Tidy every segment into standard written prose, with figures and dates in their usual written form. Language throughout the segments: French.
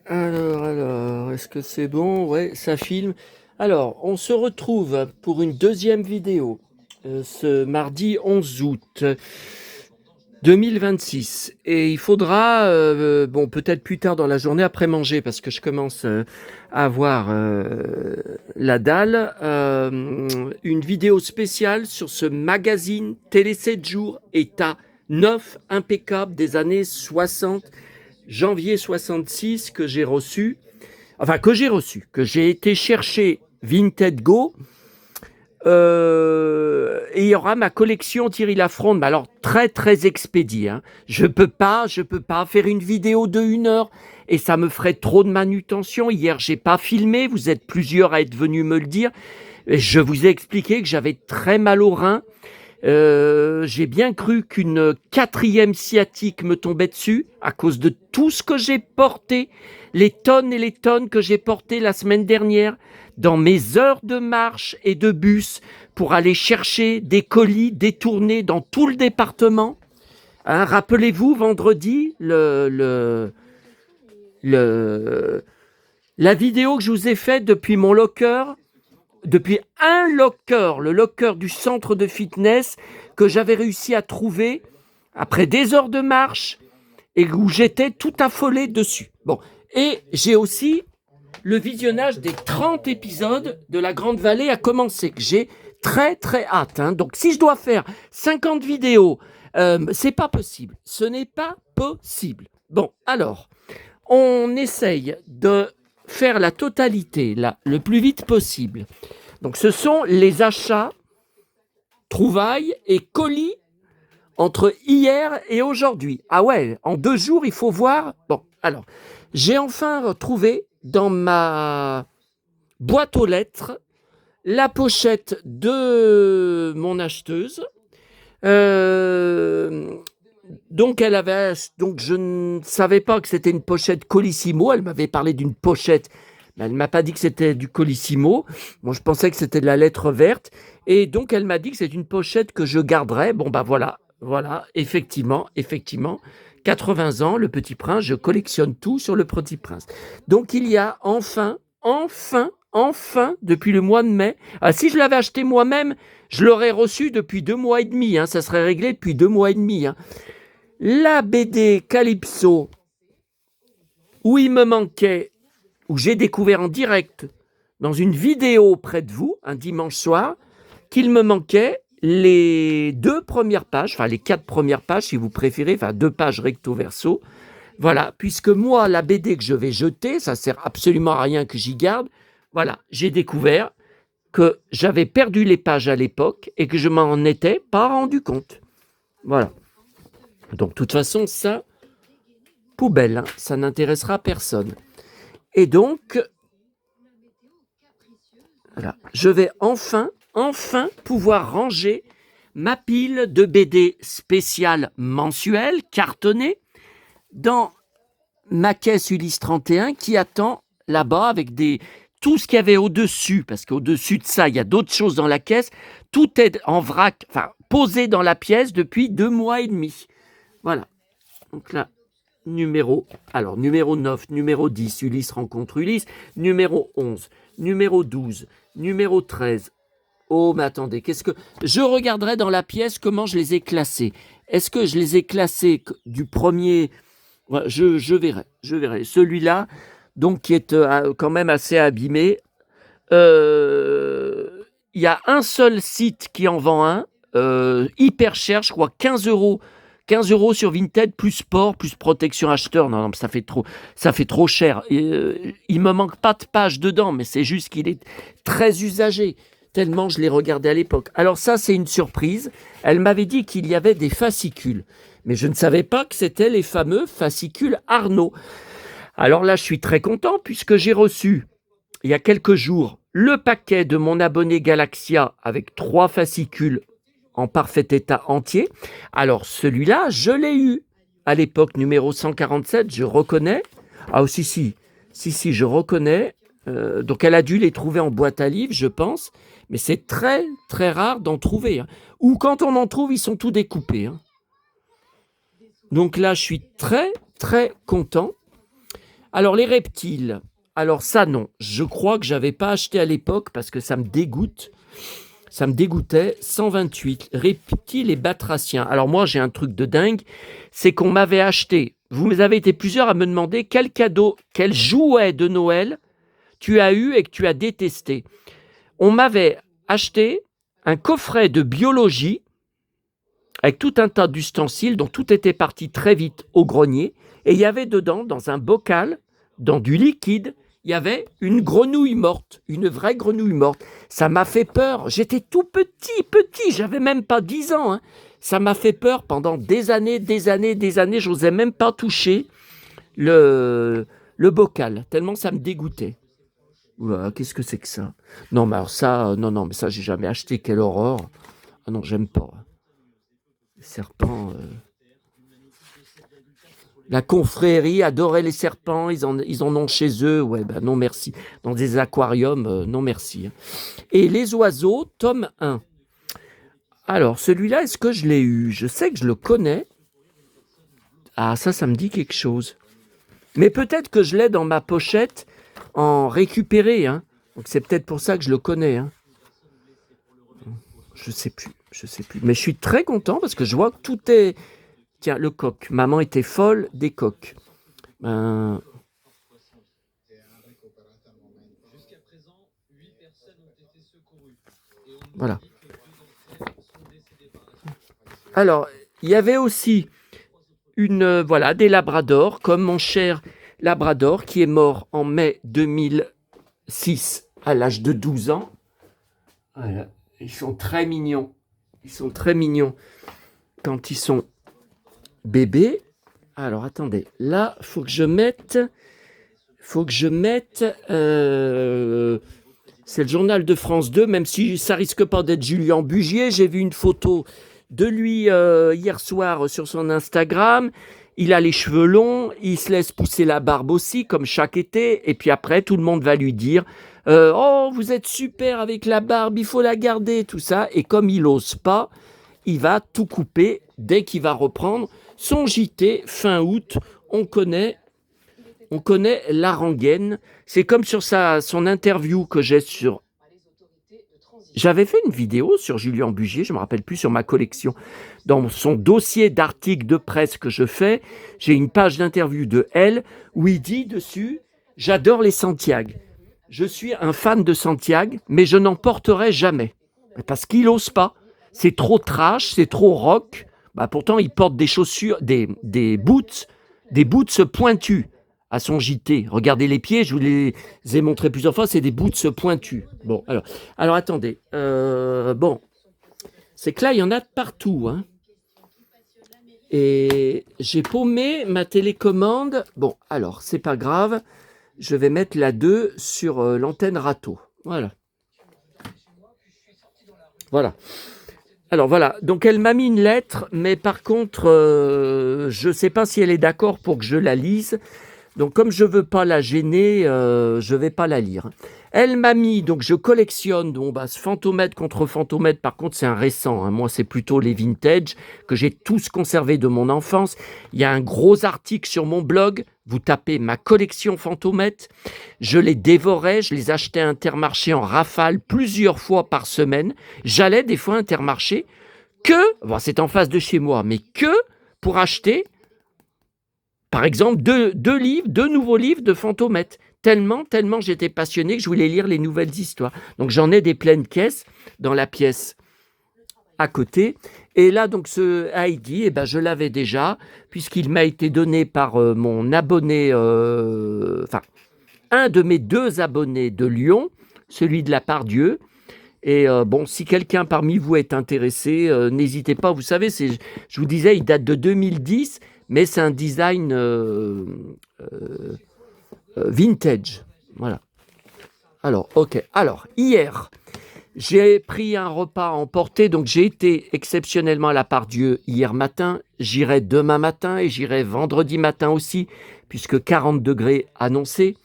Alors, est-ce que c'est bon? Ouais, ça filme. Alors, on se retrouve pour une deuxième vidéo ce mardi 11 août 2026. Et il faudra, bon, peut-être plus tard dans la journée, après manger, parce que je commence à avoir la dalle, une vidéo spéciale sur ce magazine Télé 7 jours, état neuf, impeccable des années 60. Janvier 66 que j'ai reçu, que j'ai été chercher Vinted Go, et il y aura ma collection Thierry Lafronde, mais alors très très expédiée. Hein. Je peux pas faire une vidéo de 1 heure et ça me ferait trop de manutention. Hier, j'ai pas filmé, vous êtes plusieurs à être venus me le dire. Et je vous ai expliqué que j'avais très mal au rein. J'ai bien cru qu'une quatrième sciatique me tombait dessus à cause de tout ce que j'ai porté, les tonnes et les tonnes que j'ai portées la semaine dernière dans mes heures de marche et de bus pour aller chercher des colis détournés dans tout le département. Hein, rappelez-vous, vendredi, la vidéo que je vous ai faite depuis mon locker, depuis un locker, le locker du centre de fitness que j'avais réussi à trouver après des heures de marche et où j'étais tout affolé dessus. Bon, et j'ai aussi le visionnage des 30 épisodes de La Grande Vallée a commencé, que j'ai très très hâte. Hein. Donc si je dois faire 50 vidéos, c'est pas possible. Ce n'est pas possible. Bon, alors, on essaye de faire la totalité là, le plus vite possible. Donc ce sont les achats, trouvailles et colis entre hier et aujourd'hui. Ah ouais, en 2 jours, il faut voir. Bon, alors, j'ai enfin retrouvé dans ma boîte aux lettres la pochette de mon acheteuse. Donc je ne savais pas que c'était une pochette Colissimo. Elle m'avait parlé d'une pochette, mais elle ne m'a pas dit que c'était du Colissimo. Moi, je pensais que c'était de la lettre verte. Et donc, elle m'a dit que c'est une pochette que je garderais. Bon, bah voilà, effectivement, 80 ans, le Petit Prince, je collectionne tout sur le Petit Prince. Donc, il y a enfin, depuis le mois de mai. Ah, si je l'avais acheté moi-même, je l'aurais reçu depuis 2 mois et demi. Hein, ça serait réglé depuis 2 mois et demi. Hein. La BD Calypso, où il me manquait, où j'ai découvert en direct, dans une vidéo près de vous, un dimanche soir, qu'il me manquait les 2 premières pages, enfin les 4 premières pages si vous préférez, enfin 2 pages recto verso. Voilà, puisque moi, la BD que je vais jeter, ça sert absolument à rien que j'y garde. Voilà, j'ai découvert que j'avais perdu les pages à l'époque et que je m'en étais pas rendu compte. Voilà. Donc, de toute façon, ça, poubelle, hein, ça n'intéressera personne. Et donc, voilà, je vais enfin pouvoir ranger ma pile de BD spéciales mensuelles, cartonnées, dans ma caisse Ulysse 31 qui attend là-bas avec tout ce qu'il y avait au-dessus, parce qu'au-dessus de ça, il y a d'autres choses dans la caisse. Tout est en vrac, enfin, posé dans la pièce depuis 2 mois et demi. Voilà. Donc là, numéro 9, numéro 10, Ulysse rencontre Ulysse, numéro 11, numéro 12, numéro 13. Oh, mais attendez, je regarderai dans la pièce comment je les ai classés. Est-ce que je les ai classés du premier... Je verrai. Celui-là, donc, qui est quand même assez abîmé. Il y a un seul site qui en vend un, hyper cher, je crois 15 euros. 15 euros sur Vinted, plus sport, plus protection acheteur. Non, ça fait trop cher. Il me manque pas de page dedans, mais c'est juste qu'il est très usagé, tellement je l'ai regardé à l'époque. Alors ça, c'est une surprise. Elle m'avait dit qu'il y avait des fascicules, mais je ne savais pas que c'était les fameux fascicules Arnaud. Alors là, je suis très content puisque j'ai reçu, il y a quelques jours, le paquet de mon abonné Galaxia avec 3 fascicules en parfait état entier. Alors celui-là, je l'ai eu à l'époque, numéro 147, je reconnais. Ah si, je reconnais. Donc elle a dû les trouver en boîte à livres, je pense. Mais c'est très, très rare d'en trouver. Hein. Ou quand on en trouve, ils sont tout découpés. Hein. Donc là, je suis très, très content. Alors, les reptiles. Alors ça, non. Je crois que j'avais pas acheté à l'époque parce que ça me dégoûte. Ça me dégoûtait. 128, reptiles et batraciens. Alors moi, j'ai un truc de dingue. C'est qu'on m'avait acheté. Vous avez été plusieurs à me demander quel cadeau, quel jouet de Noël tu as eu et que tu as détesté. On m'avait acheté un coffret de biologie avec tout un tas d'ustensiles dont tout était parti très vite au grenier. Et il y avait dedans, dans un bocal, dans du liquide, il y avait une grenouille morte, une vraie grenouille morte. Ça m'a fait peur. J'étais tout petit, j'avais même pas 10 ans. Hein. Ça m'a fait peur pendant des années. J'osais même pas toucher le bocal, tellement ça me dégoûtait. Oula, qu'est-ce que c'est que ça? Non, mais alors ça, non, mais ça, j'ai jamais acheté. Quelle horreur. Ah non, j'aime pas. Les serpents. La confrérie adorait les serpents, ils en ont chez eux. Ouais, ben non, merci. Dans des aquariums, non, merci. Et les oiseaux, tome 1. Alors, celui-là, est-ce que je l'ai eu? Je sais que je le connais. Ah, ça me dit quelque chose. Mais peut-être que je l'ai dans ma pochette en récupéré. Hein. Donc, c'est peut-être pour ça que je le connais. Hein. Je sais plus. Mais je suis très content parce que je vois que tout est... Tiens, le coq. Maman était folle des coqs. Voilà. Alors, il y avait aussi des labradors, comme mon cher labrador qui est mort en mai 2006 à l'âge de 12 ans. Voilà. Ils sont très mignons. Quand ils sont bébés. Alors, attendez. Là, faut que je mette... c'est le journal de France 2, même si ça risque pas d'être Julien Bugier. J'ai vu une photo de lui hier soir sur son Instagram. Il a les cheveux longs, il se laisse pousser la barbe aussi, comme chaque été. Et puis après, tout le monde va lui dire « Oh, vous êtes super avec la barbe, il faut la garder, tout ça. » Et comme il n'ose pas, il va tout couper dès qu'il va reprendre son JT fin août. On connaît la rengaine. C'est comme sur son interview que j'ai sur... J'avais fait une vidéo sur Julien Bugier, je ne me rappelle plus, sur ma collection. Dans son dossier d'articles de presse que je fais, j'ai une page d'interview de Elle où il dit dessus « J'adore les Santiago. Je suis un fan de Santiago, mais je n'en porterai jamais. » Parce qu'il n'ose pas. C'est trop trash, c'est trop rock. Pourtant, il porte des chaussures, des boots pointus à son JT. Regardez les pieds, je vous les ai montrés plusieurs fois, c'est des boots pointus. Bon, alors attendez. C'est que là, il y en a de partout. Hein. Et j'ai paumé ma télécommande. Bon, alors, c'est pas grave. Je vais mettre la 2 sur l'antenne râteau. Voilà. Alors voilà, donc elle m'a mis une lettre, mais par contre, je ne sais pas si elle est d'accord pour que je la lise. Donc comme je ne veux pas la gêner, je ne vais pas la lire. Elle m'a mis, donc je collectionne ce Fantomètre contre Fantomètre, par contre c'est un récent, hein. Moi c'est plutôt les vintage que j'ai tous conservés de mon enfance. Il y a un gros article sur mon blog, vous tapez ma collection Fantomètre, je les dévorais, je les achetais à Intermarché en rafale plusieurs fois par semaine. J'allais des fois à Intermarché c'est en face de chez moi, mais que pour acheter par exemple, deux nouveaux livres de Fantomètre. Tellement j'étais passionné que je voulais lire les nouvelles histoires. Donc j'en ai des pleines caisses dans la pièce à côté. Et là, donc ce Heidi, je l'avais déjà, puisqu'il m'a été donné par mon abonné, un de mes 2 abonnés de Lyon, celui de la Pardieu. Et si quelqu'un parmi vous est intéressé, n'hésitez pas. Vous savez, je vous disais, il date de 2010, mais c'est un design vintage. Voilà. Alors, ok. Alors, hier, j'ai pris un repas à emporter, donc j'ai été exceptionnellement à la Pardieu hier matin. J'irai demain matin et j'irai vendredi matin aussi, puisque 40 degrés annoncés.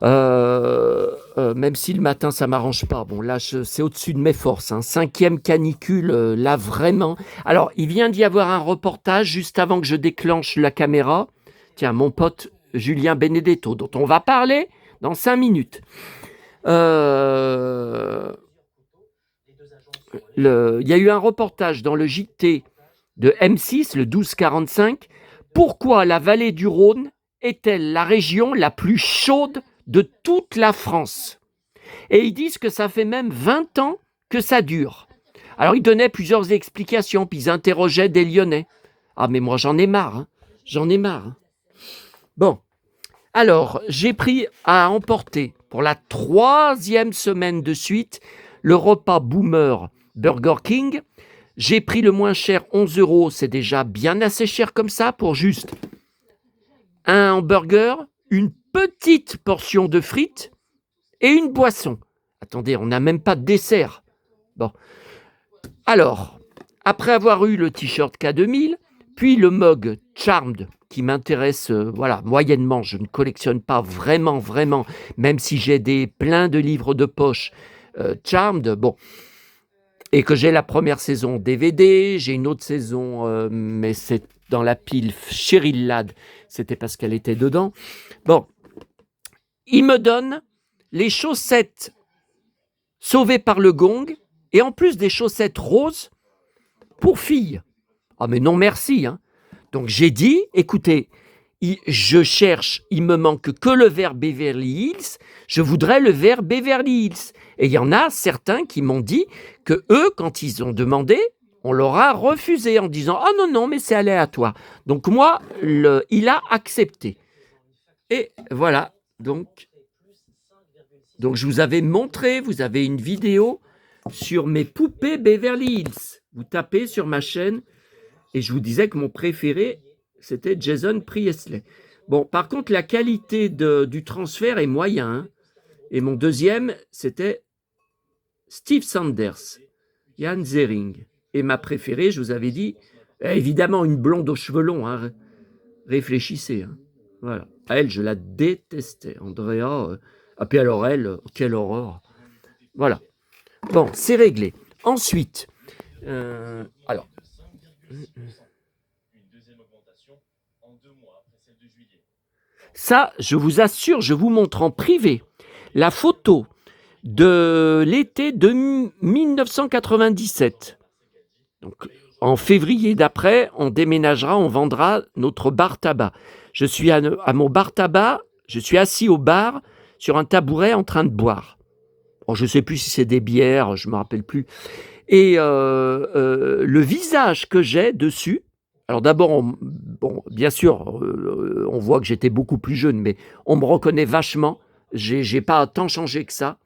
Même si le matin ça m'arrange pas. Bon là c'est au-dessus de mes forces. 5e canicule, là vraiment. Alors il vient d'y avoir un reportage juste avant que je déclenche la caméra. Tiens, mon pote Julien Benedetto, dont on va parler dans 5 minutes. Il y a eu un reportage dans le JT de M6, le 12-45. Pourquoi la vallée du Rhône est-elle la région la plus chaude de toute la France? Et ils disent que ça fait même 20 ans que ça dure. Alors ils donnaient plusieurs explications, puis ils interrogeaient des Lyonnais. Ah mais moi j'en ai marre, hein. J'en ai marre. Hein. Bon, alors j'ai pris à emporter pour la 3e semaine de suite le repas Boomer Burger King. J'ai pris le moins cher, 11 €, c'est déjà bien assez cher comme ça pour juste un hamburger, une petite portion de frites et une boisson. Attendez, on n'a même pas de dessert. Bon. Alors, après avoir eu le t-shirt K2000, puis le mug Charmed, qui m'intéresse moyennement, je ne collectionne pas vraiment, même si j'ai plein de livres de poche Charmed, bon, et que j'ai la première saison DVD, j'ai une autre saison, mais c'est dans la pile Cheryl Ladd, c'était parce qu'elle était dedans. Bon, il me donne les chaussettes sauvées par le gong, et en plus des chaussettes roses pour filles. Ah mais non merci. Hein. Donc j'ai dit, écoutez, je cherche, il me manque que le vert Beverly Hills, je voudrais le vert Beverly Hills. Et il y en a certains qui m'ont dit que eux, quand ils ont demandé, on leur a refusé en disant « Ah non, mais c'est aléatoire ». Donc moi, il a accepté. Et voilà, donc je vous avais montré, vous avez une vidéo sur mes poupées Beverly Hills. Vous tapez sur ma chaîne et je vous disais que mon préféré, c'était Jason Priestley. Bon, par contre, la qualité du transfert est moyen. Hein. Et mon deuxième, c'était Steve Sanders, Jan Zering. Et ma préférée, je vous avais dit, évidemment, une blonde aux cheveux longs. Hein. Réfléchissez. Hein. Voilà. Elle, je la détestais. Andrea, ah puis alors elle, quelle horreur. Voilà. Bon, c'est réglé. Ensuite, alors. Ça, je vous assure, je vous montre en privé la photo de l'été de 1997. Donc, en février d'après, on déménagera, on vendra notre bar tabac. Je suis à mon bar tabac, je suis assis au bar sur un tabouret en train de boire. Bon, je ne sais plus si c'est des bières, je ne me rappelle plus. Et le visage que j'ai dessus, alors d'abord, bien sûr, on voit que j'étais beaucoup plus jeune, mais on me reconnaît vachement. J'ai pas tant changé que ça.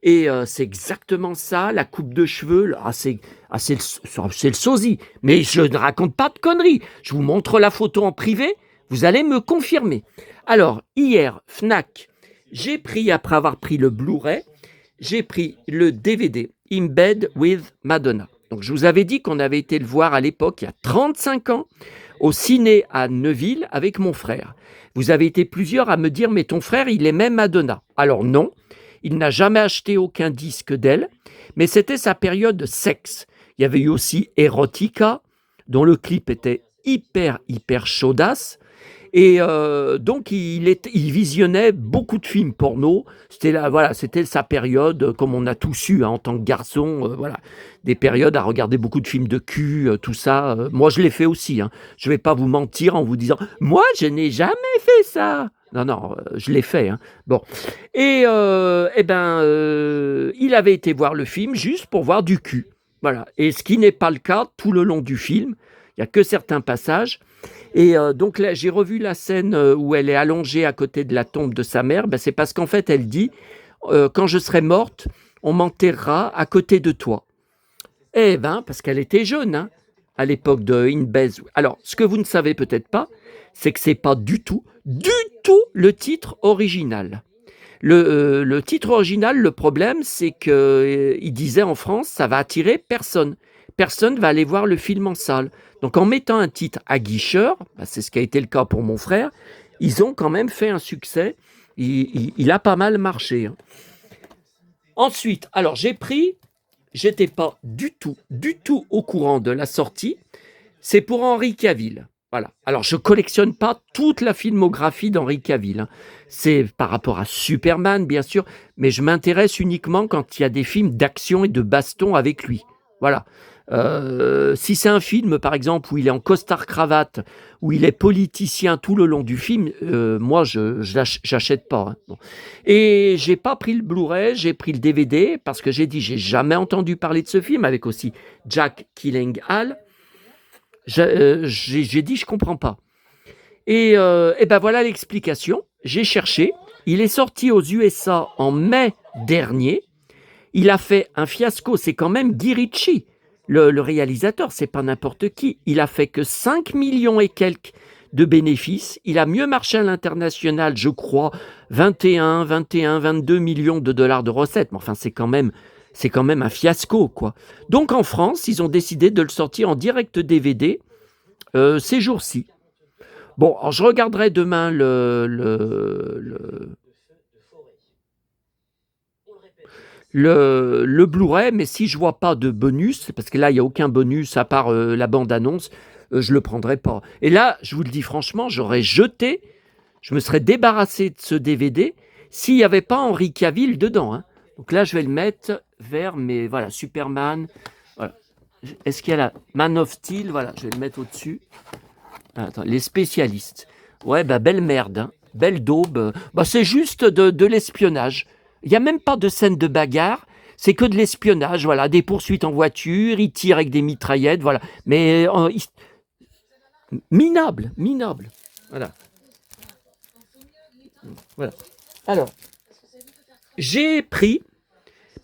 Et c'est exactement ça, la coupe de cheveux. C'est le sosie. Mais je ne raconte pas de conneries. Je vous montre la photo en privé, vous allez me confirmer. Alors, hier, Fnac, j'ai pris, après avoir pris le Blu-ray, j'ai pris le DVD In Bed with Madonna. Donc, je vous avais dit qu'on avait été le voir à l'époque, il y a 35 ans, au ciné à Neuville avec mon frère. Vous avez été plusieurs à me dire, mais ton frère, il aimait Madonna. Alors non, il n'a jamais acheté aucun disque d'elle, mais c'était sa période sexe. Il y avait eu aussi Erotica, dont le clip était hyper chaudasse. Et donc, il visionnait beaucoup de films porno. C'était sa période, comme on a tous eu en tant que garçon, des périodes à regarder beaucoup de films de cul, tout ça. Moi, je l'ai fait aussi. Hein. Je ne vais pas vous mentir en vous disant « Moi, je n'ai jamais fait ça !» Non, je l'ai fait. Hein. Bon. Et il avait été voir le film juste pour voir du cul. Voilà. Et ce qui n'est pas le cas tout le long du film. Il n'y a que certains passages. Et donc là, j'ai revu la scène où elle est allongée à côté de la tombe de sa mère. C'est parce qu'en fait, elle dit quand je serai morte, on m'enterrera à côté de toi. Eh bien, parce qu'elle était jeune, hein, à l'époque de In Bed. Alors, ce que vous ne savez peut-être pas, c'est que c'est pas du tout le titre original. Le titre original, le problème, c'est qu'il disait en France, ça va attirer personne. Personne va aller voir le film en salle. Donc en mettant un titre aguicheur, c'est ce qui a été le cas pour mon frère, ils ont quand même fait un succès. Il a pas mal marché. Hein. Ensuite, alors j'étais pas du tout au courant de la sortie. C'est pour Henri Cavill. Voilà. Alors, je collectionne pas toute la filmographie d'Henry Cavill, hein. C'est par rapport à Superman, bien sûr, mais je m'intéresse uniquement quand il y a des films d'action et de baston avec lui. Voilà. Si c'est un film, par exemple, où il est en costard-cravate, où il est politicien tout le long du film, moi, j'achète pas, hein. Bon. Et j'ai pas pris le Blu-ray, j'ai pris le DVD parce que j'ai dit, j'ai jamais entendu parler de ce film, avec aussi Jack Gyllenhaal. J'ai dit, je comprends pas. Et ben voilà l'explication. J'ai cherché. Il est sorti aux USA en mai dernier. Il a fait un fiasco. C'est quand même Guy Ritchie, le réalisateur. C'est pas n'importe qui. Il a fait que 5 millions et quelques de bénéfices. Il a mieux marché à l'international, je crois, 22 millions de dollars de recettes. Mais enfin, c'est quand même un fiasco, quoi. Donc en France, ils ont décidé de le sortir en direct DVD ces jours-ci. Bon, alors je regarderai demain le Blu-ray, mais si je vois pas de bonus, parce que là, il n'y a aucun bonus à part la bande-annonce, je le prendrai pas. Et là, je vous le dis franchement, je me serais débarrassé de ce DVD s'il n'y avait pas Henry Cavill dedans, hein. Donc là, je vais le mettre vers mes... Voilà, Superman. Voilà. Est-ce qu'il y a la Man of Steel? Voilà, je vais le mettre au-dessus. Attends, les spécialistes. Ouais, bah belle merde, hein. Belle daube. Bah, c'est juste de l'espionnage. Il n'y a même pas de scène de bagarre. C'est que de l'espionnage, voilà, des poursuites en voiture, ils tirent avec des mitraillettes, voilà. Mais minable. Voilà. Voilà. Alors, j'ai pris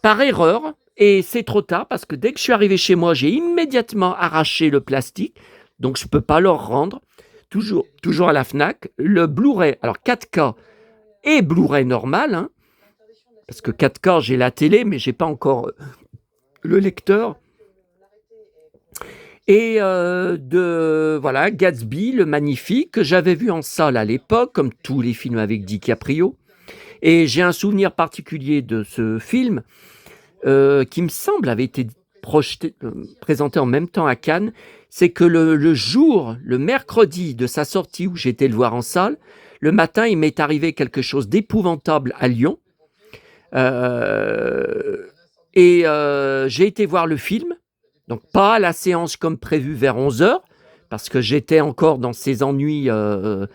par erreur, et c'est trop tard parce que dès que je suis arrivé chez moi, j'ai immédiatement arraché le plastique, donc je ne peux pas leur rendre. Toujours à la Fnac, le Blu-ray, alors 4K et Blu-ray normal, hein, parce que 4K, j'ai la télé, mais j'ai pas encore le lecteur. Et voilà, Gatsby, le magnifique, que j'avais vu en salle à l'époque, comme tous les films avec DiCaprio. Et j'ai un souvenir particulier de ce film, qui me semble avait été présenté en même temps à Cannes. C'est que le mercredi de sa sortie, où j'étais le voir en salle, le matin, il m'est arrivé quelque chose d'épouvantable à Lyon. J'ai été voir le film, donc pas à la séance comme prévu vers 11h, parce que j'étais encore dans ces ennuis où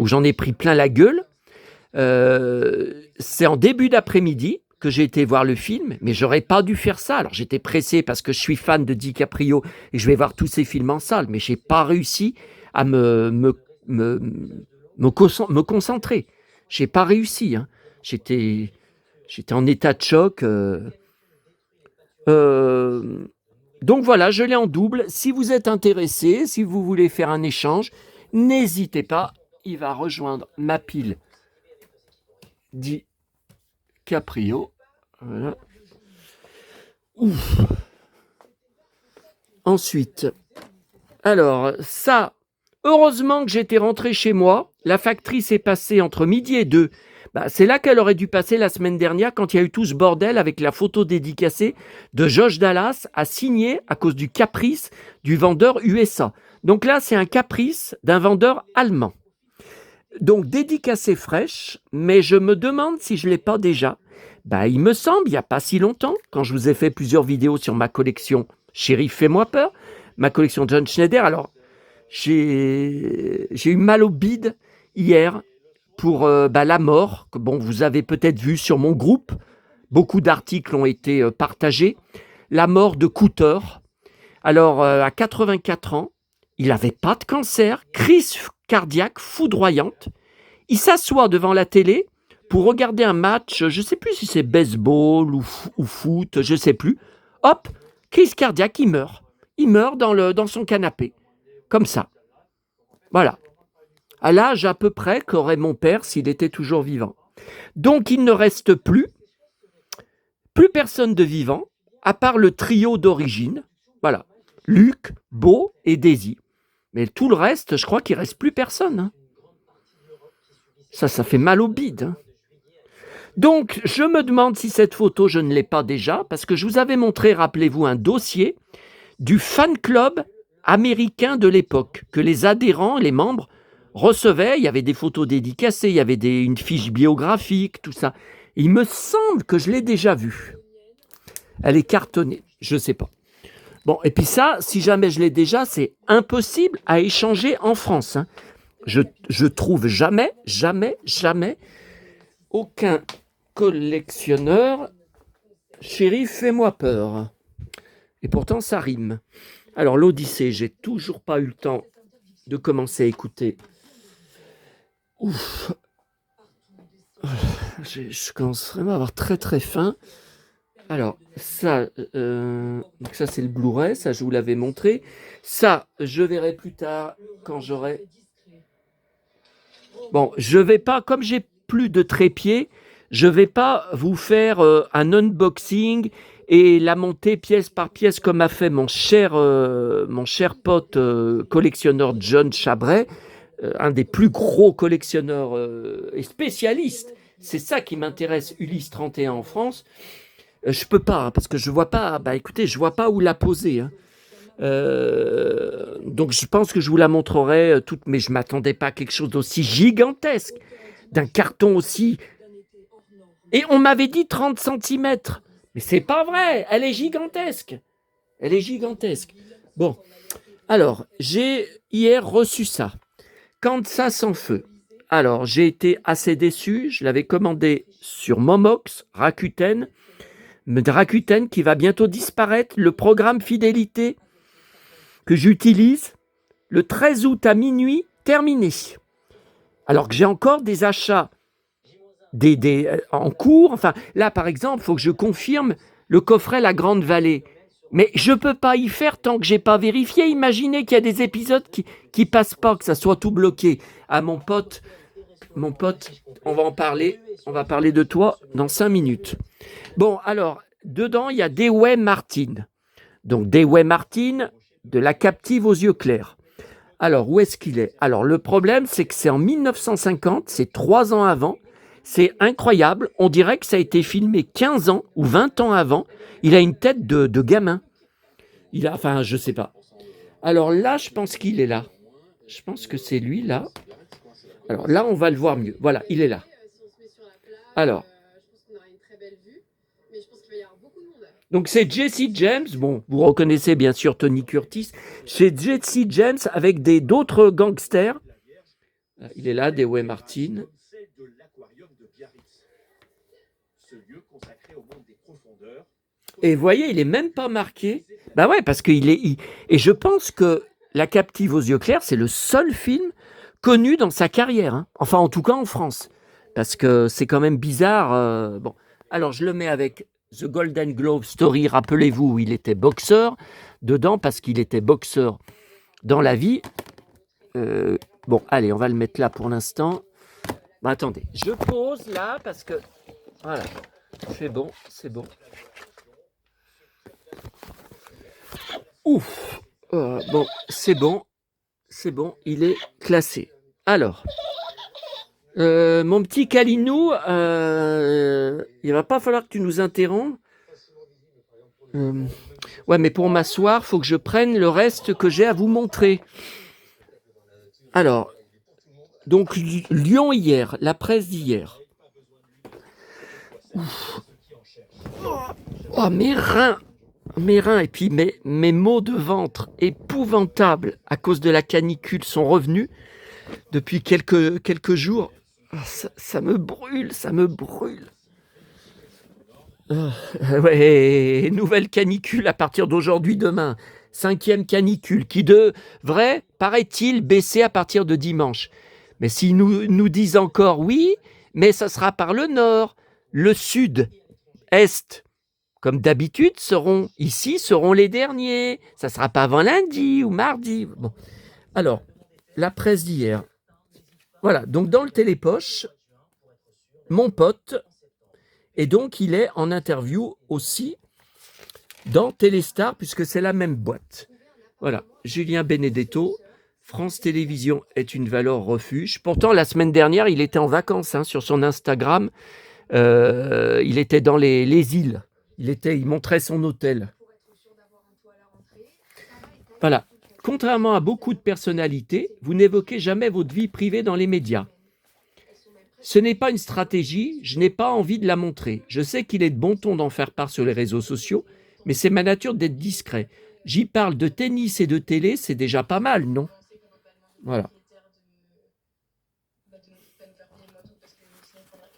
j'en ai pris plein la gueule. C'est en début d'après-midi que j'ai été voir le film, mais j'aurais pas dû faire ça. Alors j'étais pressé parce que je suis fan de DiCaprio et je vais voir tous ses films en salle, mais j'ai pas réussi à me concentrer. J'ai pas réussi, hein. J'étais en état de choc. Donc voilà, je l'ai en double. Si vous êtes intéressé, si vous voulez faire un échange, n'hésitez pas. Il va rejoindre ma pile DiCaprio. Voilà. Ouf. Ensuite, alors ça, heureusement que j'étais rentré chez moi. La factrice est passée entre midi et 2. C'est là qu'elle aurait dû passer la semaine dernière quand il y a eu tout ce bordel avec la photo dédicacée de Josh Dallas à signer à cause du caprice du vendeur USA. Donc là, c'est un caprice d'un vendeur allemand. Donc dédicacée fraîche, mais je me demande si je ne l'ai pas déjà. Il me semble, il n'y a pas si longtemps, quand je vous ai fait plusieurs vidéos sur ma collection Shérif, fais-moi peur, ma collection John Schneider. Alors, j'ai eu mal au bide hier pour la mort, que vous avez peut-être vu sur mon groupe, beaucoup d'articles ont été partagés, la mort de Cooter. Alors, à 84 ans, il n'avait pas de cancer, crise cardiaque foudroyante. Il s'assoit devant la télé pour regarder un match, je ne sais plus si c'est baseball ou foot, je ne sais plus. Hop, crise cardiaque, il meurt. Il meurt dans son canapé, comme ça. Voilà. À l'âge à peu près qu'aurait mon père s'il était toujours vivant. Donc il ne reste plus personne de vivant, à part le trio d'origine. Voilà, Luc, Beau et Daisy. Mais tout le reste, je crois qu'il ne reste plus personne, hein. Ça fait mal au bide, hein. Donc, je me demande si cette photo, je ne l'ai pas déjà, parce que je vous avais montré, rappelez-vous, un dossier du fan club américain de l'époque, que les adhérents, les membres, recevaient. Il y avait des photos dédicacées, il y avait une fiche biographique, tout ça. Il me semble que je l'ai déjà vue. Elle est cartonnée, je ne sais pas. Bon, et puis ça, si jamais je l'ai déjà, c'est impossible à échanger en France. Hein. Je trouve jamais aucun collectionneur. Chérie, fais-moi peur. Et pourtant, ça rime. Alors, l'Odyssée, j'ai toujours pas eu le temps de commencer à écouter. Ouf. Je commence vraiment à avoir très très faim. Alors, ça, donc ça c'est le Blu-ray, ça je vous l'avais montré. Ça, je verrai plus tard quand j'aurai... Bon, je vais pas, comme j'ai plus de trépied, je vais pas vous faire un unboxing et la monter pièce par pièce comme a fait mon cher pote collectionneur John Chabret, un des plus gros collectionneurs et spécialistes. C'est ça qui m'intéresse, Ulysse 31 en France. Je peux pas, hein, parce que je vois pas. Bah écoutez, je vois pas où la poser. Hein. Donc je pense que je vous la montrerai toute, mais je m'attendais pas à quelque chose d'aussi gigantesque, d'un carton aussi. Et on m'avait dit 30 centimètres. Mais c'est pas vrai, elle est gigantesque. Elle est gigantesque. Bon, alors, j'ai hier reçu ça. Quand ça sans feu. Alors, j'ai été assez déçu. Je l'avais commandé sur Momox, Rakuten. Rakuten qui va bientôt disparaître. Le programme fidélité que j'utilise le 13 août à minuit, terminé. Alors que j'ai encore des achats en cours. Enfin, là, par exemple, il faut que je confirme le coffret La Grande Vallée. Mais je ne peux pas y faire tant que je n'ai pas vérifié. Imaginez qu'il y a des épisodes qui passent pas, que ça soit tout bloqué. Ah, mon pote, on va en parler. On va parler de toi dans 5 minutes. Bon, alors, dedans, il y a Dewey Martin. Donc, Dewey Martin, de La Captive aux yeux clairs. Alors, où est-ce qu'il est? Alors, le problème, c'est que c'est en 1950, c'est 3 ans avant. C'est incroyable. On dirait que ça a été filmé 15 ans ou 20 ans avant. Il a une tête de gamin. Enfin, je sais pas. Alors là, je pense qu'il est là. Je pense que c'est lui, là. Alors là, on va le voir mieux. Voilà, il est là. Alors. Donc c'est Jesse James. Bon, vous reconnaissez bien sûr Tony Curtis. C'est Jesse James avec d'autres gangsters. Il est là, Dewey Martin. Et vous voyez, il n'est même pas marqué. Ben ouais, parce qu'il est... Et je pense que La Captive aux yeux clairs, c'est le seul film connu dans sa carrière. Hein. Enfin, en tout cas en France. Parce que c'est quand même bizarre. Bon, alors je le mets avec The Golden Globe Story. Rappelez-vous, où il était boxeur. Dedans, parce qu'il était boxeur dans la vie. Bon, allez, on va le mettre là pour l'instant. Ben, attendez, je pose là parce que... Voilà, c'est bon, c'est bon. Ouf, bon, c'est bon, il est classé. Alors, mon petit Kalinou, il va pas falloir que tu nous interrompes. Ouais, mais pour m'asseoir, faut que je prenne le reste que j'ai à vous montrer. Alors, donc Lyon hier, la presse d'hier. Ouf. Oh, mes reins, et puis mes maux de ventre épouvantables à cause de la canicule sont revenus depuis quelques jours. Oh, ça me brûle. Ouais, nouvelle canicule à partir d'aujourd'hui, demain. 5e canicule qui devrait, paraît-il, baisser à partir de dimanche. Mais s'ils nous disent encore oui, mais ça sera par le nord, le sud, est. Comme d'habitude, seront les derniers. Ça ne sera pas avant lundi ou mardi. Bon. Alors, la presse d'hier. Voilà, donc dans le télépoche, mon pote, et donc il est en interview aussi dans Téléstar, puisque c'est la même boîte. Voilà, Julien Benedetto, France Télévisions est une valeur refuge. Pourtant, la semaine dernière, il était en vacances sur son Instagram. Il était dans les îles. Il montrait son hôtel. Voilà. Contrairement à beaucoup de personnalités, vous n'évoquez jamais votre vie privée dans les médias. Ce n'est pas une stratégie, je n'ai pas envie de la montrer. Je sais qu'il est de bon ton d'en faire part sur les réseaux sociaux, mais c'est ma nature d'être discret. J'y parle de tennis et de télé, c'est déjà pas mal, non? Voilà.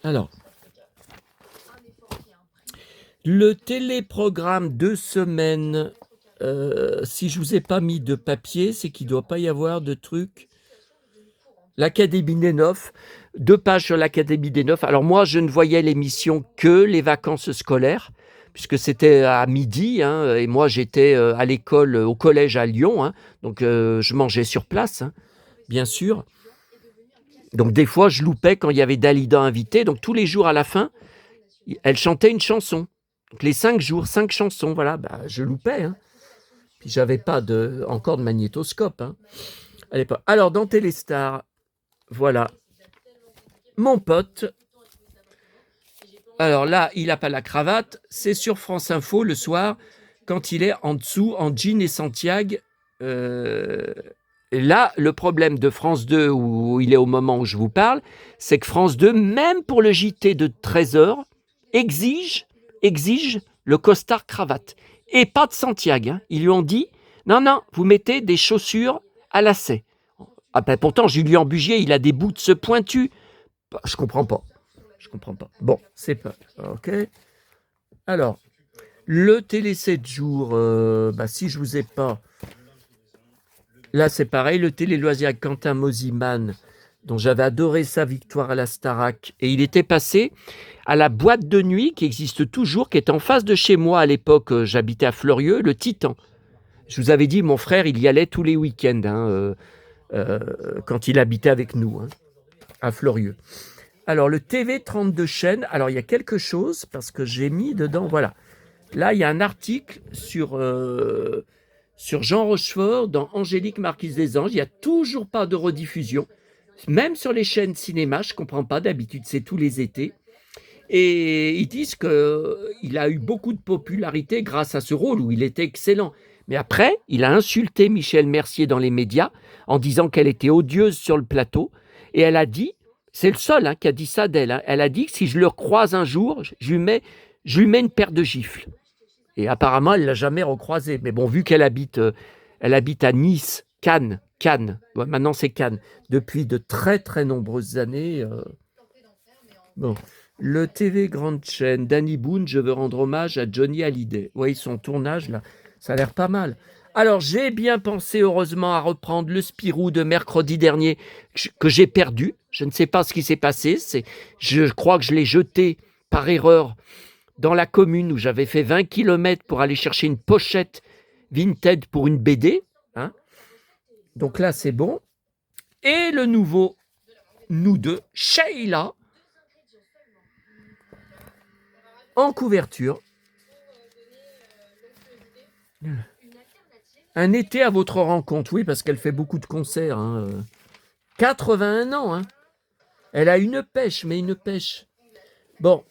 Alors, le téléprogramme de semaine, si je vous ai pas mis de papier, c'est qu'il ne doit pas y avoir de trucs. L'Académie des Neufs, 2 pages sur l'Académie des Neufs. Alors moi, je ne voyais l'émission que les vacances scolaires, puisque c'était à midi, hein, et moi j'étais à l'école, au collège à Lyon, hein, donc je mangeais sur place, hein, bien sûr. Donc des fois, je loupais quand il y avait Dalida invitée, donc tous les jours à la fin, elle chantait une chanson. Donc les 5 jours, 5 chansons, voilà, bah, je loupais. Hein. Puis j'avais pas encore de magnétoscope hein, à l'époque. Alors dans Téléstar, voilà, mon pote. Alors là, il n'a pas la cravate. C'est sur France Info le soir, quand il est en dessous, en jean et Santiago. Là, le problème de France 2, où il est au moment où je vous parle, c'est que France 2, même pour le JT de 13h, exige le costard cravate. Et pas de Santiago. Hein. Ils lui ont dit, non, vous mettez des chaussures à lacets. Ah ben pourtant, Julien Bugier, il a des boots pointus. Je comprends pas. Bon, c'est pas... OK. Alors, le télé 7 jours, si je vous ai pas... Là, c'est pareil, le télé loisir avec Quentin Mosiman, dont j'avais adoré sa victoire à la Starac. Et il était passé à la boîte de nuit qui existe toujours, qui est en face de chez moi à l'époque. J'habitais à Fleurieux, le Titan. Je vous avais dit, mon frère, il y allait tous les week-ends hein, quand il habitait avec nous, hein, à Fleurieux. Alors, le TV 32 chaînes, alors il y a quelque chose, parce que j'ai mis dedans, voilà. Là, il y a un article sur Jean Rochefort dans Angélique Marquise des Anges. Il n'y a toujours pas de rediffusion. Même sur les chaînes cinéma, je ne comprends pas, d'habitude, c'est tous les étés. Et ils disent qu'il a eu beaucoup de popularité grâce à ce rôle où il était excellent. Mais après, il a insulté Michel Mercier dans les médias en disant qu'elle était odieuse sur le plateau. Et elle a dit, c'est le seul hein, qui a dit ça d'elle, hein, elle a dit que si je le croise un jour, je lui mets une paire de gifles. Et apparemment, elle ne l'a jamais recroisé. Mais bon, vu qu'elle habite à Nice, Cannes, ouais, maintenant c'est Cannes, depuis de très très nombreuses années. Bon. Le TV Grande Chaîne, Danny Boone, je veux rendre hommage à Johnny Hallyday. Oui, son tournage, là, ça a l'air pas mal. Alors, j'ai bien pensé, heureusement, à reprendre le Spirou de mercredi dernier, que j'ai perdu. Je ne sais pas ce qui s'est passé. Je crois que je l'ai jeté par erreur dans la commune où j'avais fait 20 km pour aller chercher une pochette Vinted pour une BD. Hein. Donc là, c'est bon. Et le nouveau, nous deux, Sheila, en couverture. Un été à votre rencontre, oui, parce qu'elle fait beaucoup de concerts. Hein. 81 ans. Hein. Elle a une pêche, mais une pêche. Bon.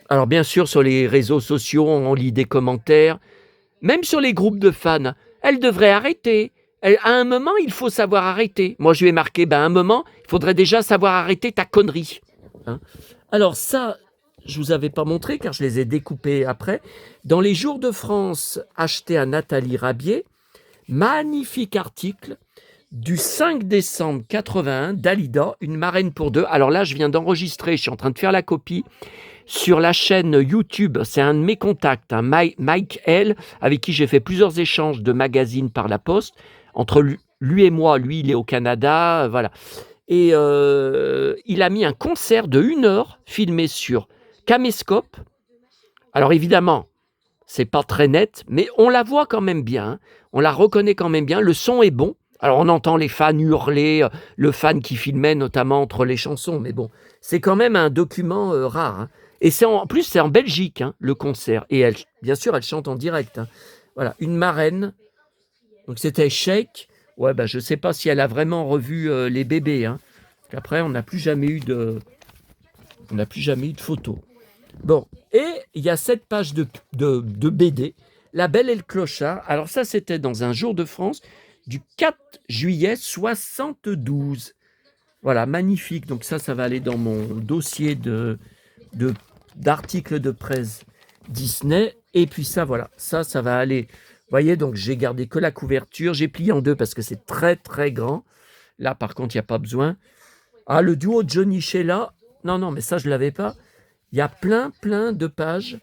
Alors bien sûr, sur les réseaux sociaux, on lit des commentaires. Même sur les groupes de fans. Elle devrait arrêter. À un moment, il faut savoir arrêter. Moi, je lui ai marqué, à un moment, il faudrait déjà savoir arrêter ta connerie. Hein. Alors ça, je ne vous avais pas montré, car je les ai découpés après. Dans les Jours de France, acheté à Nathalie Rabier, magnifique article du 5 décembre 81, Dalida, une marraine pour deux. Alors là, je viens d'enregistrer, je suis en train de faire la copie sur la chaîne YouTube. C'est un de mes contacts, hein, Mike L, avec qui j'ai fait plusieurs échanges de magazines par la poste. Entre lui et moi, lui, il est au Canada, voilà. Et il a mis un concert de 1 heure filmé sur caméscope. Alors évidemment, c'est pas très net, mais on la voit quand même bien. Hein. On la reconnaît quand même bien. Le son est bon. Alors on entend les fans hurler, le fan qui filmait notamment entre les chansons, mais bon, c'est quand même un document rare. Hein. Et en plus, c'est en Belgique, hein, le concert. Et elle, bien sûr, elle chante en direct. Hein. Voilà, une marraine. Donc c'était Shake. Ouais, je ne sais pas si elle a vraiment revu les bébés. Hein. Après, on n'a plus jamais eu de photos. Bon, et il y a cette page de BD La Belle et le Clochard. Alors ça, c'était dans un jour de France du 4 juillet 72. Voilà, magnifique. Donc ça va aller dans mon dossier d'articles de presse Disney. Et puis ça, voilà, ça va aller. Vous voyez, donc j'ai gardé que la couverture. J'ai plié en deux parce que c'est très, très grand. Là, par contre, il n'y a pas besoin. Ah, le duo Johnny Sheila. Non, mais ça, je ne l'avais pas. Il y a plein de pages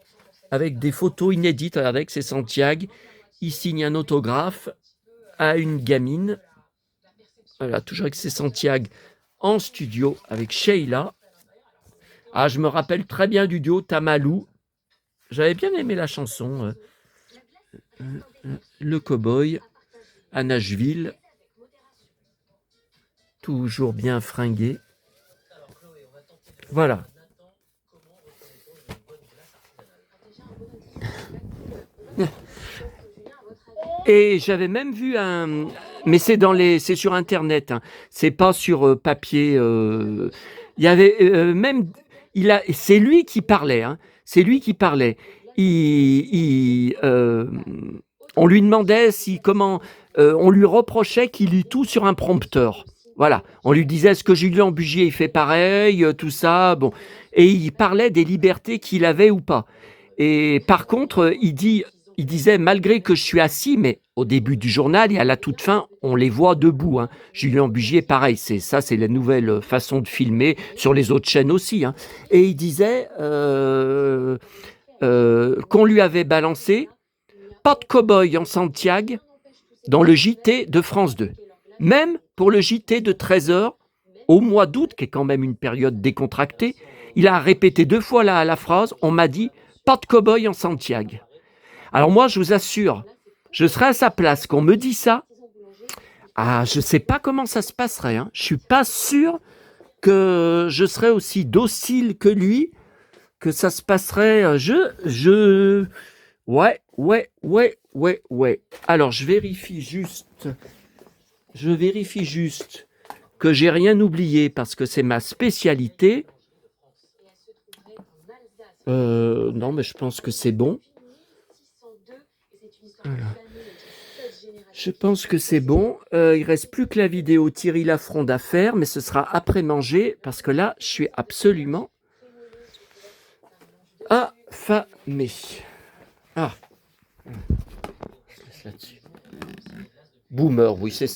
avec des photos inédites. Regardez, c'est Santiago. Il signe un autographe à une gamine. Voilà, toujours avec ses Santiago en studio avec Sheila. Ah, je me rappelle très bien du duo Tamalou. J'avais bien aimé la chanson Le Cowboy à Nashville. Toujours bien fringué. Voilà. Et j'avais même vu un, mais c'est sur internet, hein. C'est pas sur papier. Il y avait même, c'est lui qui parlait, hein. C'est lui qui parlait. On lui demandait on lui reprochait qu'il lit tout sur un prompteur. Voilà, on lui disait est-ce que Julien Bugier il fait pareil, tout ça, bon, et il parlait des libertés qu'il avait ou pas. Et par contre, il disait malgré que je suis assis, mais au début du journal et à la toute fin, on les voit debout, hein. Julien Bugier, pareil, c'est la nouvelle façon de filmer sur les autres chaînes aussi, hein. Et il disait qu'on lui avait balancé pas de cow-boy en Santiago dans le JT de France 2. Même pour le JT de 13h au mois d'août, qui est quand même une période décontractée, il a répété 2 fois la phrase, on m'a dit pas de cow-boy en Santiago. Alors moi, je vous assure, je serais à sa place, qu'on me dit ça, je ne sais pas comment ça se passerait, hein. Je ne suis pas sûr que je serais aussi docile que lui, que ça se passerait. Ouais. Alors, je vérifie juste que j'ai rien oublié parce que c'est ma spécialité. Non, mais je pense que c'est bon. Voilà. Je pense que c'est bon. Il reste plus que la vidéo Thierry Lafronde à faire, mais ce sera après manger parce que là, je suis absolument affamé. Ah, je laisse là-dessus. Boomer, oui, c'est